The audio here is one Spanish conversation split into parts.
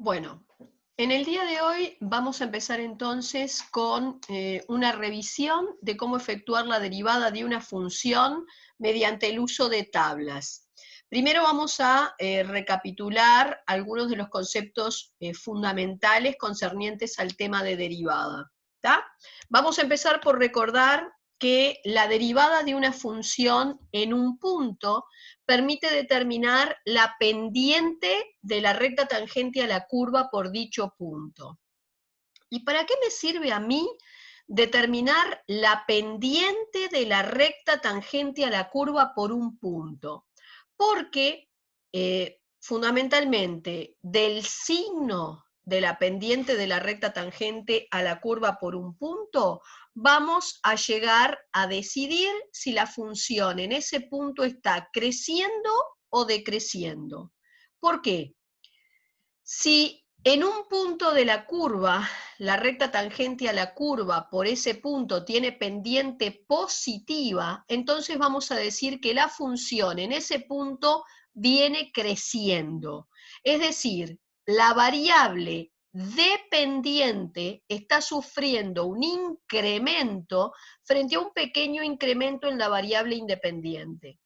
Bueno, en el día de hoy vamos a empezar entonces con una revisión de cómo efectuar la derivada de una función mediante el uso de tablas. Primero vamos a recapitular algunos de los conceptos fundamentales concernientes al tema de derivada. ¿Tá? Vamos a empezar por recordar que la derivada de una función en un punto permite determinar la pendiente de la recta tangente a la curva por dicho punto. ¿Y para qué me sirve a mí determinar la pendiente de la recta tangente a la curva por un punto? Porque fundamentalmente del signo de la pendiente de la recta tangente a la curva por un punto, vamos a llegar a decidir si la función en ese punto está creciendo o decreciendo. ¿Por qué? Si en un punto de la curva, la recta tangente a la curva por ese punto tiene pendiente positiva, entonces vamos a decir que la función en ese punto viene creciendo. Es decir, la variable dependiente está sufriendo un incremento frente a un pequeño incremento en la variable independiente.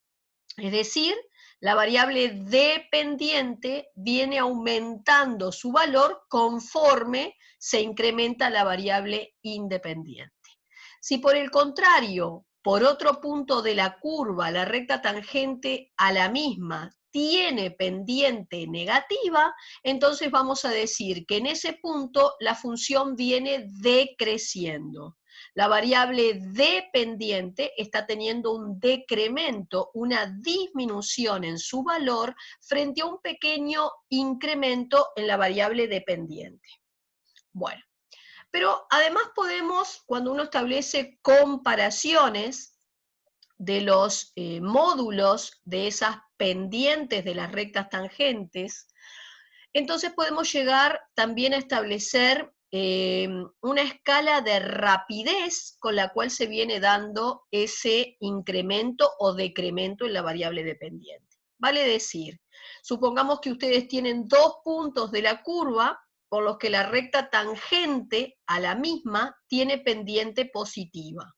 Es decir, la variable dependiente viene aumentando su valor conforme se incrementa la variable independiente. Si por el contrario, por otro punto de la curva, la recta tangente a la misma tiene pendiente negativa, entonces vamos a decir que en ese punto la función viene decreciendo. La variable dependiente está teniendo un decremento, una disminución en su valor frente a un pequeño incremento en la variable dependiente. Bueno, pero además podemos, cuando uno establece comparaciones de los módulos de esas pendientes de las rectas tangentes, entonces podemos llegar también a establecer una escala de rapidez con la cual se viene dando ese incremento o decremento en la variable dependiente. Vale decir, supongamos que ustedes tienen dos puntos de la curva por los que la recta tangente a la misma tiene pendiente positiva.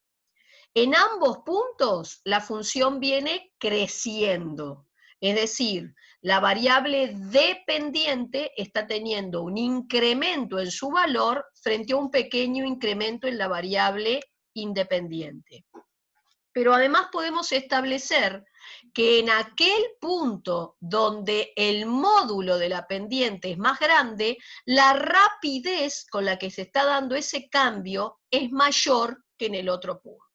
En ambos puntos la función viene creciendo, es decir, la variable dependiente está teniendo un incremento en su valor frente a un pequeño incremento en la variable independiente. Pero además podemos establecer que en aquel punto donde el módulo de la pendiente es más grande, la rapidez con la que se está dando ese cambio es mayor que en el otro punto.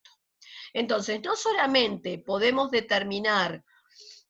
Entonces, no solamente podemos determinar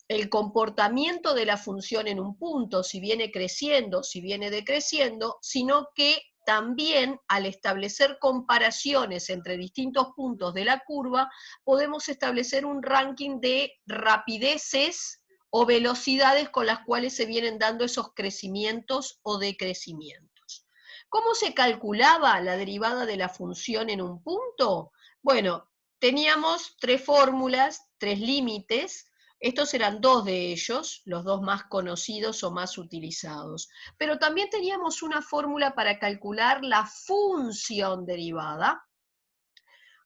el comportamiento de la función en un punto, si viene creciendo, si viene decreciendo, sino que también al establecer comparaciones entre distintos puntos de la curva, podemos establecer un ranking de rapideces o velocidades con las cuales se vienen dando esos crecimientos o decrecimientos. ¿Cómo se calculaba la derivada de la función en un punto? Bueno, teníamos tres fórmulas, tres límites. Estos eran dos de ellos, los dos más conocidos o más utilizados. Pero también teníamos una fórmula para calcular la función derivada,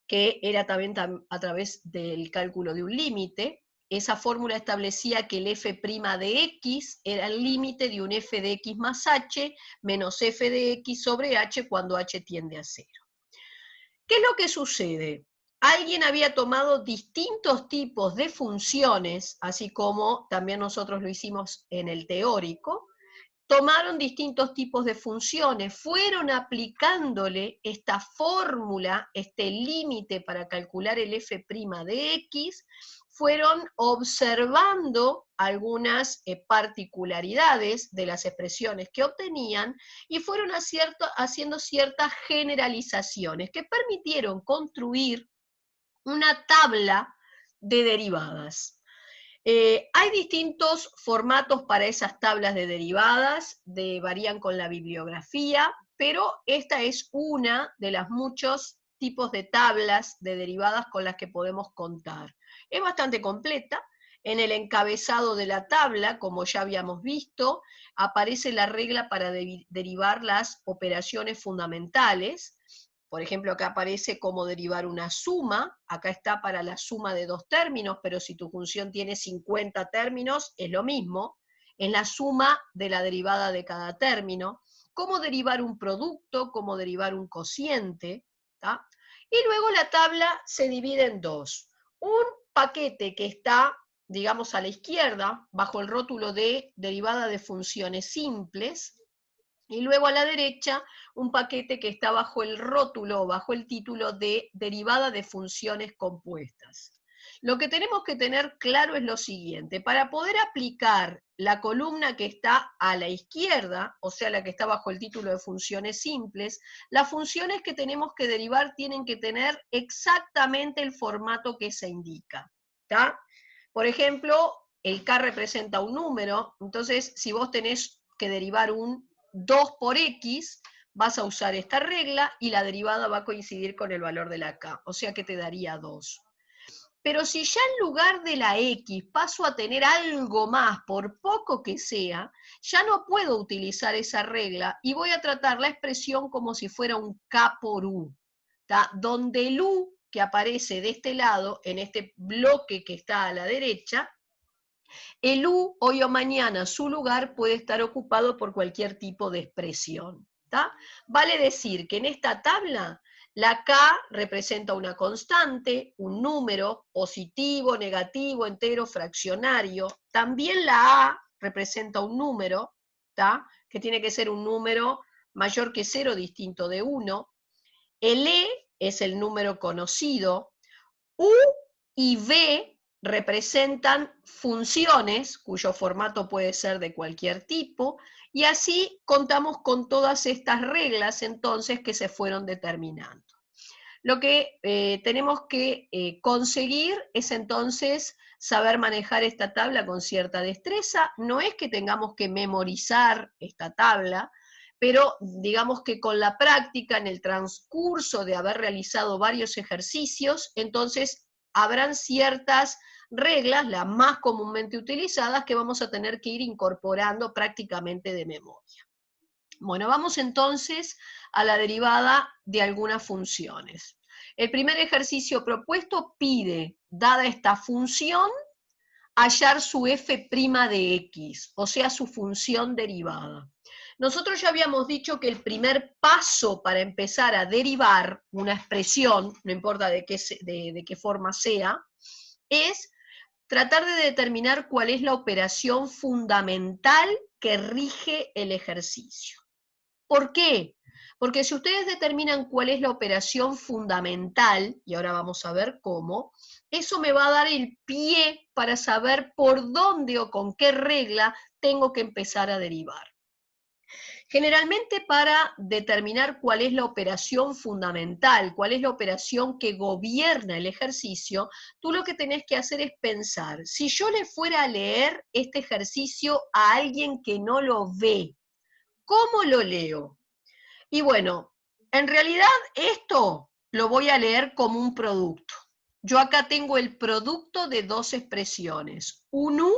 que era también a través del cálculo de un límite. Esa fórmula establecía que el f' de x era el límite de un f de x más h menos f de x sobre h cuando h tiende a 0. ¿Qué es lo que sucede? Alguien había tomado distintos tipos de funciones, así como también nosotros lo hicimos en el teórico, tomaron distintos tipos de funciones, fueron aplicándole esta fórmula, este límite para calcular el f' de x, fueron observando algunas particularidades de las expresiones que obtenían y fueron haciendo ciertas generalizaciones que permitieron construir una tabla de derivadas. Hay distintos formatos para esas tablas de derivadas, varían con la bibliografía, pero esta es una de las muchos tipos de tablas de derivadas con las que podemos contar. Es bastante completa, En el encabezado de la tabla, como ya habíamos visto, aparece la regla para derivar las operaciones fundamentales. Por ejemplo, acá aparece cómo derivar una suma, acá está para la suma de dos términos, pero si tu función tiene 50 términos, es lo mismo, es la suma de la derivada de cada término, cómo derivar un producto, cómo derivar un cociente, ¿tá? Y luego la tabla se divide en dos. Un paquete que está, digamos, a la izquierda, bajo el rótulo de derivada de funciones simples, y luego a la derecha un paquete que está bajo el rótulo, bajo el título de derivada de funciones compuestas. Lo que tenemos que tener claro es lo siguiente: para poder aplicar la columna que está a la izquierda, o sea, la que está bajo el título de funciones simples, las funciones que tenemos que derivar tienen que tener exactamente el formato que se indica, ¿tá? Por ejemplo, el K representa un número, entonces si vos tenés que derivar un 2 por X, vas a usar esta regla y la derivada va a coincidir con el valor de la K, o sea que te daría 2. Pero si ya en lugar de la X paso a tener algo más, por poco que sea, ya no puedo utilizar esa regla y voy a tratar la expresión como si fuera un K por U, ¿tá? Donde el U que aparece de este lado, en este bloque que está a la derecha, el U hoy o mañana, su lugar puede estar ocupado por cualquier tipo de expresión, ¿tá? Vale decir que en esta tabla la K representa una constante, un número, positivo, negativo, entero, fraccionario. También la A representa un número, ¿tá? Que tiene que ser un número mayor que 0, distinto de 1. El E es el número conocido. U y V representan funciones cuyo formato puede ser de cualquier tipo, y así contamos con todas estas reglas entonces que se fueron determinando. Lo que tenemos que conseguir es entonces saber manejar esta tabla con cierta destreza. No es que tengamos que memorizar esta tabla, pero digamos que con la práctica, en el transcurso de haber realizado varios ejercicios, entonces habrán ciertas reglas, las más comúnmente utilizadas, que vamos a tener que ir incorporando prácticamente de memoria. Bueno, vamos entonces a la derivada de algunas funciones. El primer ejercicio propuesto pide, dada esta función, hallar su f' de x, o sea, su función derivada. Nosotros ya habíamos dicho que el primer paso para empezar a derivar una expresión, no importa de qué forma sea, es tratar de determinar cuál es la operación fundamental que rige el ejercicio. ¿Por qué? Porque si ustedes determinan cuál es la operación fundamental, y ahora vamos a ver cómo, eso me va a dar el pie para saber por dónde o con qué regla tengo que empezar a derivar. Generalmente, para determinar cuál es la operación fundamental, cuál es la operación que gobierna el ejercicio, tú lo que tenés que hacer es pensar: si yo le fuera a leer este ejercicio a alguien que no lo ve, ¿cómo lo leo? Y bueno, en realidad esto lo voy a leer como un producto. Yo acá tengo el producto de dos expresiones: un U,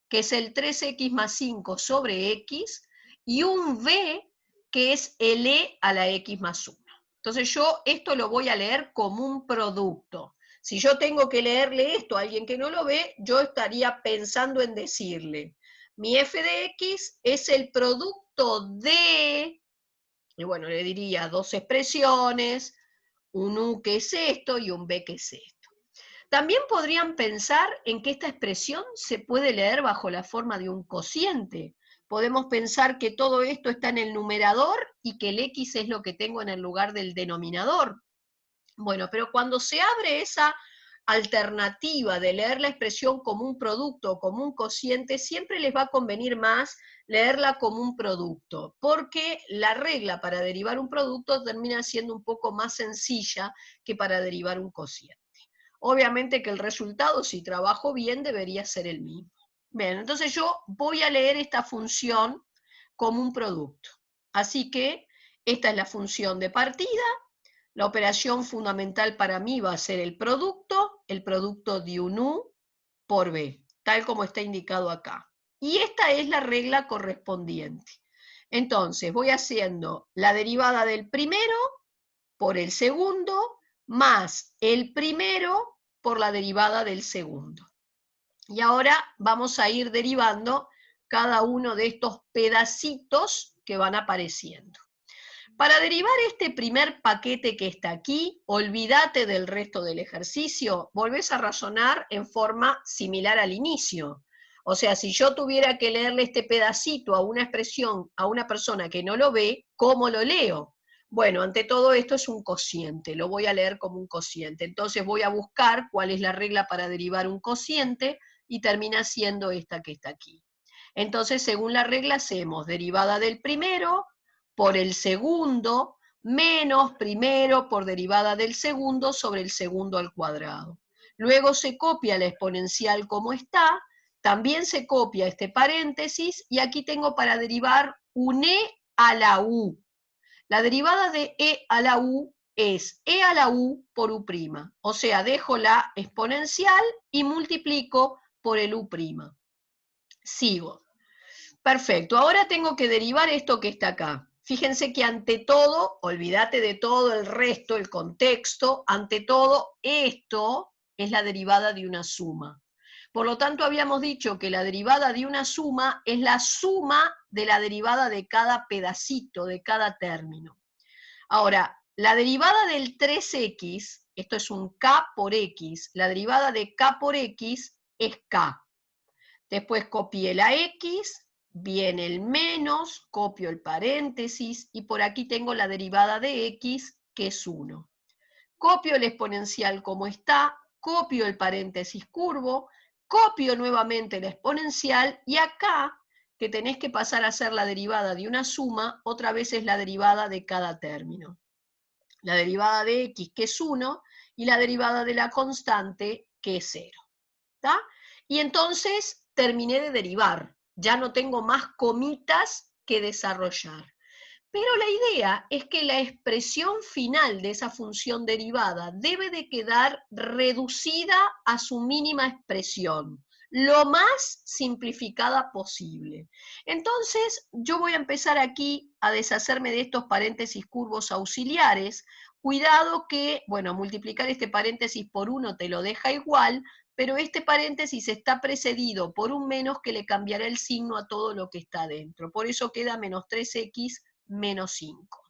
que es el 3x más 5 sobre x, y un V, que es el E a la x más 1. Entonces yo esto lo voy a leer como un producto. Si yo tengo que leerle esto a alguien que no lo ve, yo estaría pensando en decirle: mi f de x es el producto de... Y bueno, le diría dos expresiones, un U que es esto y un B que es esto. También podrían pensar en que esta expresión se puede leer bajo la forma de un cociente. Podemos pensar que todo esto está en el numerador y que el X es lo que tengo en el lugar del denominador. Bueno, pero cuando se abre esa alternativa de leer la expresión como un producto o como un cociente, siempre les va a convenir más leerla como un producto, porque la regla para derivar un producto termina siendo un poco más sencilla que para derivar un cociente. Obviamente que el resultado, si trabajo bien, debería ser el mismo. Bien, entonces yo voy a leer esta función como un producto. Así que esta es la función de partida. La operación fundamental para mí va a ser el producto de un U por B. tal como está indicado acá. Y esta es la regla correspondiente. Entonces, voy haciendo la derivada del primero por el segundo, más el primero por la derivada del segundo. Y ahora vamos a ir derivando cada uno de estos pedacitos que van apareciendo. Para derivar este primer paquete que está aquí, olvídate del resto del ejercicio, volvés a razonar en forma similar al inicio. O sea, si yo tuviera que leerle este pedacito a una expresión, a una persona que no lo ve, ¿cómo lo leo? Bueno, ante todo esto es un cociente, lo voy a leer como un cociente. Entonces voy a buscar cuál es la regla para derivar un cociente y termina siendo esta que está aquí. Entonces, según la regla, hacemos derivada del primero por el segundo, menos primero por derivada del segundo sobre el segundo al cuadrado. Luego se copia la exponencial como está, también se copia este paréntesis, y aquí tengo para derivar un e a la u. La derivada de e a la u es e a la u por u', o sea, dejo la exponencial y multiplico por el u'. Sigo. Perfecto, ahora tengo que derivar esto que está acá. Fíjense que ante todo, olvídate de todo el resto, el contexto, ante todo esto es la derivada de una suma. Por lo tanto, habíamos dicho que la derivada de una suma es la suma de la derivada de cada pedacito, de cada término. Ahora, la derivada del 3x, esto es un k por x, la derivada de k por x es k. Después copié la x, viene el menos, copio el paréntesis, y por aquí tengo la derivada de x, que es 1. Copio el exponencial como está, copio el paréntesis curvo, copio nuevamente la exponencial, y acá, que tenés que pasar a ser la derivada de una suma, otra vez es la derivada de cada término. La derivada de x, que es 1, y la derivada de la constante, que es 0. ¿Está? Y entonces terminé de derivar, ya no tengo más comitas que desarrollar. Pero la idea es que la expresión final de esa función derivada debe de quedar reducida a su mínima expresión, lo más simplificada posible. Entonces, yo voy a empezar aquí a deshacerme de estos paréntesis curvos auxiliares. Cuidado que, bueno, multiplicar este paréntesis por 1 te lo deja igual, pero este paréntesis está precedido por un menos que le cambiará el signo a todo lo que está dentro. Por eso queda menos 3x menos 5.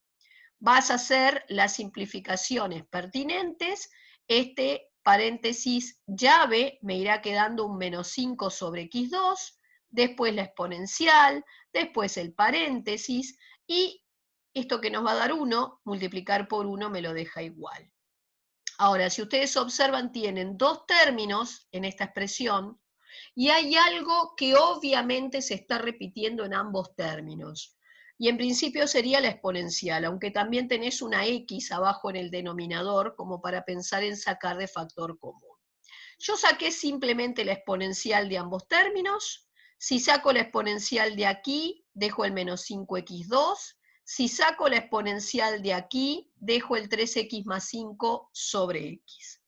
Vas a hacer las simplificaciones pertinentes. Este paréntesis llave me irá quedando un menos 5 sobre x2, después la exponencial, después el paréntesis, y esto que nos va a dar 1, multiplicar por 1 me lo deja igual. Ahora, si ustedes observan, tienen dos términos en esta expresión, y hay algo que obviamente se está repitiendo en ambos términos. Y en principio sería la exponencial, aunque también tenés una x abajo en el denominador como para pensar en sacar de factor común. Yo saqué simplemente la exponencial de ambos términos. Si saco la exponencial de aquí, dejo el menos 5x2. Si saco la exponencial de aquí, dejo el 3x más 5 sobre x.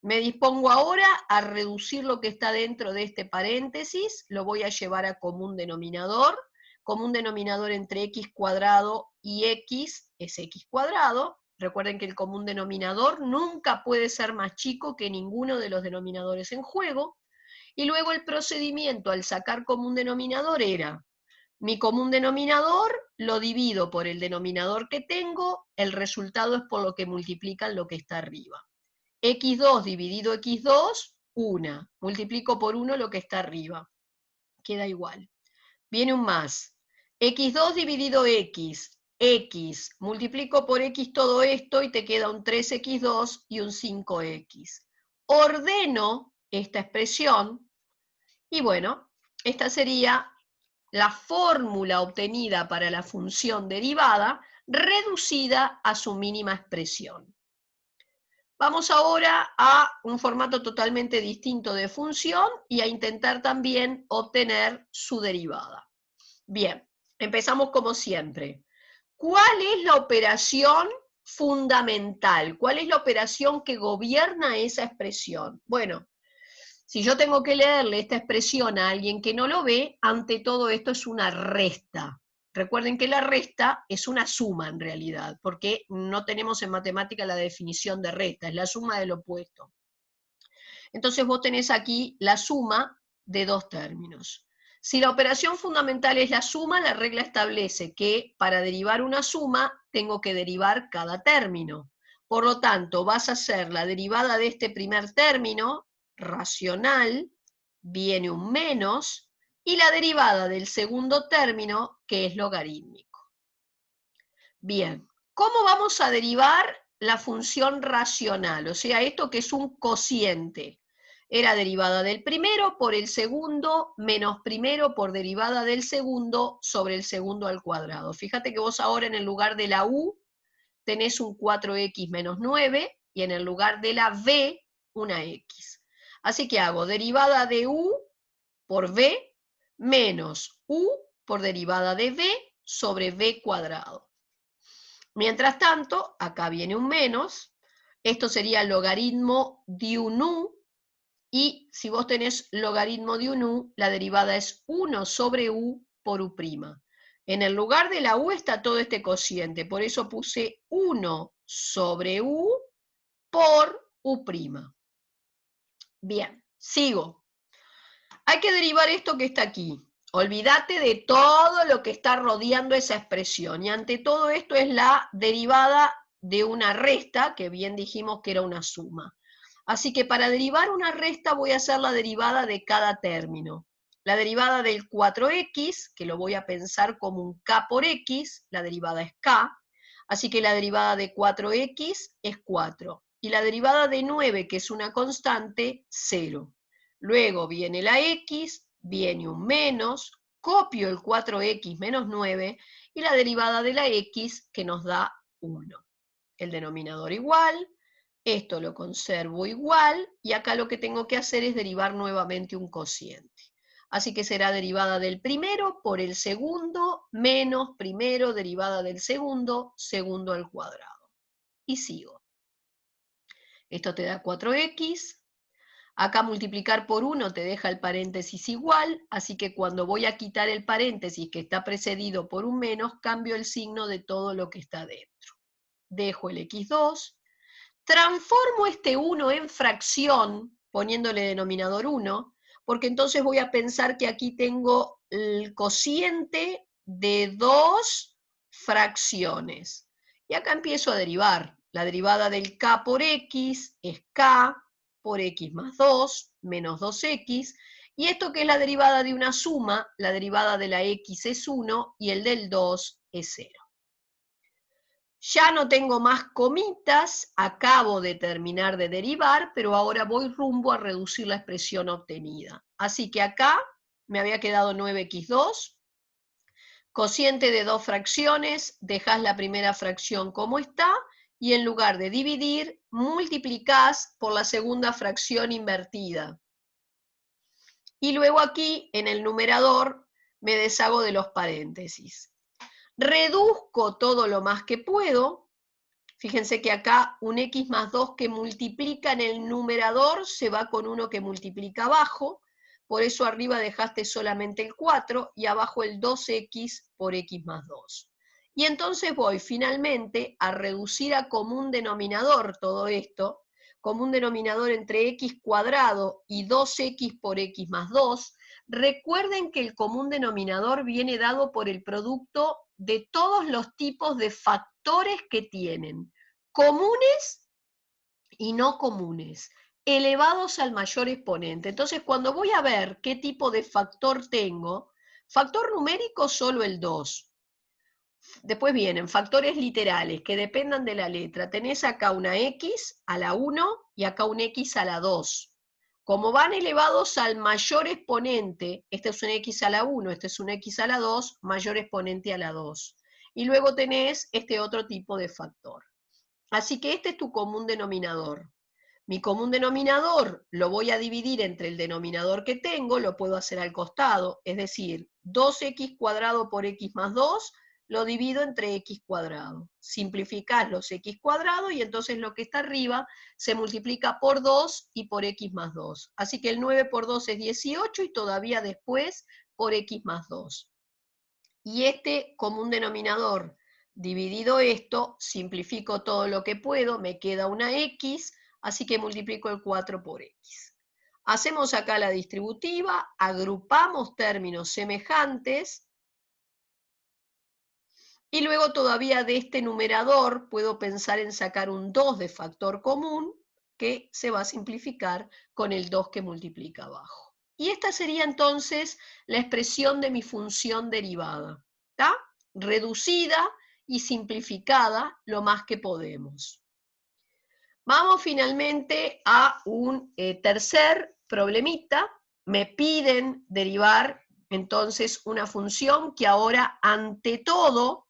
Me dispongo ahora a reducir lo que está dentro de este paréntesis, lo voy a llevar a común denominador entre x cuadrado y x es x cuadrado. Recuerden que el común denominador nunca puede ser más chico que ninguno de los denominadores en juego. Y luego el procedimiento al sacar común denominador era, mi común denominador lo divido por el denominador que tengo, el resultado es por lo que multiplican lo que está arriba. x2 dividido x2, 1. Multiplico por 1 lo que está arriba. Queda igual. Viene un más. x2 dividido x, x. Multiplico por x todo esto y te queda un 3x2 y un 5x. Ordeno esta expresión y bueno, esta sería la fórmula obtenida para la función derivada reducida a su mínima expresión. Vamos ahora a un formato totalmente distinto de función y a intentar también obtener su derivada. Bien, empezamos como siempre. ¿Cuál es la operación fundamental? ¿Cuál es la operación que gobierna esa expresión? Bueno, Si yo tengo que leerle esta expresión a alguien que no lo ve, ante todo esto es una resta. Recuerden que la resta es una suma en realidad, porque no tenemos en matemática la definición de resta, es la suma del opuesto. Entonces vos tenés aquí la suma de dos términos. Si la operación fundamental es la suma, la regla establece que para derivar una suma tengo que derivar cada término. Por lo tanto, vas a hacer la derivada de este primer término, racional, viene un menos, y la derivada del segundo término, que es logarítmico. Bien, ¿cómo vamos a derivar la función racional? O sea, esto que es un cociente. Era derivada del primero por el segundo, menos primero por derivada del segundo sobre el segundo al cuadrado. Fíjate que vos ahora en el lugar de la u tenés un 4x menos 9 y en el lugar de la v una x. Así que hago derivada de u por v menos u por derivada de v sobre v cuadrado. Mientras tanto, acá viene un menos, esto sería logaritmo de un u, y si vos tenés logaritmo de un u, la derivada es 1 sobre u por u'. En el lugar de la u está todo este cociente, por eso puse 1 sobre u por u'. Bien, sigo. Hay que derivar esto que está aquí. Olvídate de todo lo que está rodeando esa expresión. Y ante todo esto es la derivada de una resta, que bien dijimos que era una suma. Así que para derivar una resta voy a hacer la derivada de cada término. La derivada del 4x, que lo voy a pensar como un k por x, la derivada es k. Así que la derivada de 4x es 4. Y la derivada de 9, que es una constante, 0. Luego viene la x, viene un menos, copio el 4x menos 9 y la derivada de la x que nos da 1. El denominador igual, esto lo conservo igual y acá lo que tengo que hacer es derivar nuevamente un cociente. Así que será derivada del primero por el segundo menos primero derivada del segundo, segundo al cuadrado. Y sigo. Esto te da 4x. Acá multiplicar por 1 te deja el paréntesis igual, así que cuando voy a quitar el paréntesis que está precedido por un menos, cambio el signo de todo lo que está dentro. Dejo el x2, transformo este 1 en fracción, poniéndole denominador 1, porque entonces voy a pensar que aquí tengo el cociente de dos fracciones. Y acá empiezo a derivar. La derivada del k por x es k por x más 2, menos 2x, y esto que es la derivada de una suma, la derivada de la x es 1 y el del 2 es 0. Ya no tengo más comitas, acabo de terminar de derivar, pero ahora voy rumbo a reducir la expresión obtenida. Así que acá me había quedado 9x2, cociente de dos fracciones, dejás la primera fracción como está, y en lugar de dividir, multiplicás por la segunda fracción invertida. Y luego aquí, en el numerador, me deshago de los paréntesis. Reduzco todo lo más que puedo. Fíjense que acá un x más 2 que multiplica en el numerador se va con uno que multiplica abajo, por eso arriba dejaste solamente el 4 y abajo el 2x por x más 2. Y entonces voy finalmente a reducir a común denominador todo esto, común denominador entre x cuadrado y 2x por x más 2. Recuerden que el común denominador viene dado por el producto de todos los tipos de factores que tienen, comunes y no comunes, elevados al mayor exponente. Entonces, cuando voy a ver qué tipo de factor tengo, factor numérico solo el 2. Después vienen factores literales que dependan de la letra. Tenés acá una x a la 1 y acá un x a la 2. Como van elevados al mayor exponente, este es un x a la 1, este es un x a la 2, mayor exponente a la 2. Y luego tenés este otro tipo de factor. Así que este es tu común denominador. Mi común denominador lo voy a dividir entre el denominador que tengo, lo puedo hacer al costado, es decir, 2x cuadrado por x más 2 lo divido entre x cuadrado. Simplificás los x cuadrados y entonces lo que está arriba se multiplica por 2 y por x más 2. Así que el 9 por 2 es 18 y todavía después por x más 2. Y este común denominador dividido esto, simplifico todo lo que puedo, me queda una x, así que multiplico el 4 por x. Hacemos acá la distributiva, agrupamos términos semejantes, y luego todavía de este numerador puedo pensar en sacar un 2 de factor común, que se va a simplificar con el 2 que multiplica abajo. Y esta sería entonces la expresión de mi función derivada, ¿está? Reducida y simplificada lo más que podemos. Vamos finalmente a un tercer problemita. Me piden derivar entonces una función que ahora ante todo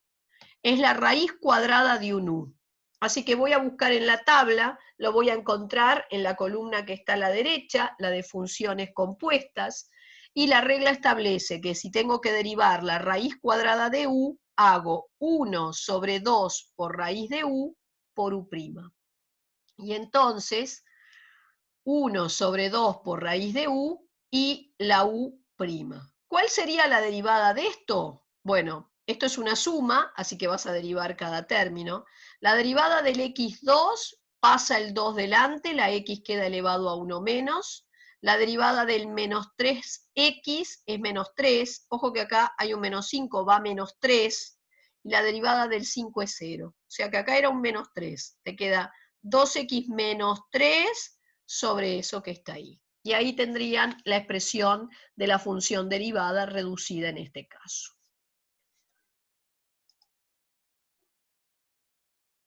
es la raíz cuadrada de un u. Así que voy a buscar en la tabla, lo voy a encontrar en la columna que está a la derecha, la de funciones compuestas, y la regla establece que si tengo que derivar la raíz cuadrada de u, hago 1 sobre 2 por raíz de u por u'. Y entonces, 1 sobre 2 por raíz de u y la u'. ¿Cuál sería la derivada de esto? Bueno, esto es una suma, así que vas a derivar cada término. La derivada del x2 pasa el 2 delante, la x queda elevado a 1 menos. La derivada del menos 3x es menos 3. Ojo que acá hay un menos 5, va a menos 3. Y la derivada del 5 es 0. O sea que acá era un menos 3. Te queda 2x menos 3 sobre eso que está ahí. Y ahí tendrían la expresión de la función derivada reducida en este caso.